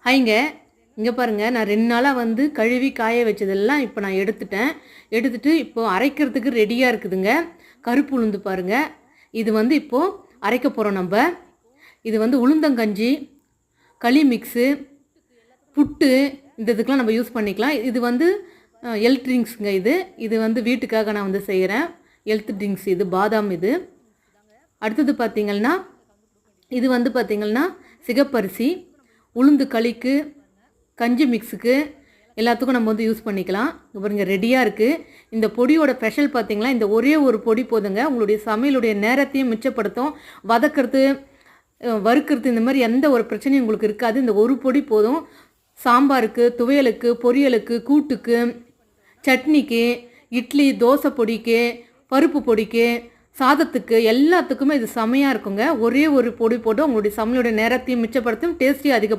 ஹைங்க, இங்கே பாருங்கள், நான் 2 நாளாக வந்து கழுவி காய வச்சதெல்லாம் இப்போ நான் எடுத்துட்டு இப்போ அரைக்கிறதுக்கு ரெடியாக இருக்குதுங்க. கருப்பு உளுந்து பாருங்கள், இது வந்து இப்போது அரைக்க போகிறோம் நம்ம. இது வந்து உளுந்தங்கஞ்சி, களி மிக்ஸு, புட்டு, இந்த இதுக்கெலாம் நம்ம யூஸ் பண்ணிக்கலாம். இது வந்து ஹெல்த் ட்ரிங்க்ஸுங்க. இது வந்து வீட்டுக்காக நான் வந்து செய்கிறேன். ஹெல்த் ட்ரிங்க்ஸ் இது, பாதாம் இது. அடுத்தது பார்த்திங்கன்னா, இது வந்து பார்த்திங்கன்னா சிகப்பரிசி, உளுந்து களிக்கு, கஞ்சி மிக்ஸுக்கு எல்லாத்துக்கும் நம்ம வந்து யூஸ் பண்ணிக்கலாம். இங்கே பாருங்கள், ரெடியாக இருக்குது. இந்த பொடியோட ஸ்பெஷல் பார்த்திங்களா, இந்த ஒரே ஒரு பொடி போதுங்க, உங்களுடைய சமையலுடைய நேரத்தையும் மிச்சப்படுத்தும். வதக்கிறது, வறுக்கிறது, இந்த மாதிரி எந்த ஒரு பிரச்சனையும் உங்களுக்கு இருக்காது. இந்த ஒரு பொடி போதும். சாம்பாருக்கு, துவையலுக்கு, பொரியலுக்கு, கூட்டுக்கு, சட்னிக்கு, இட்லி, தோசை பொடிக்கு, பருப்பு பொடிக்கு, சாதத்துக்கு, எல்லாத்துக்குமே இது செமையாக இருக்குங்க. ஒரே ஒரு பொடி போட்டு உங்களுடைய சமையலுடைய நேரத்தையும் மிச்சப்படுத்தும், டேஸ்ட்டையும் அதிகப்படுத்தும்.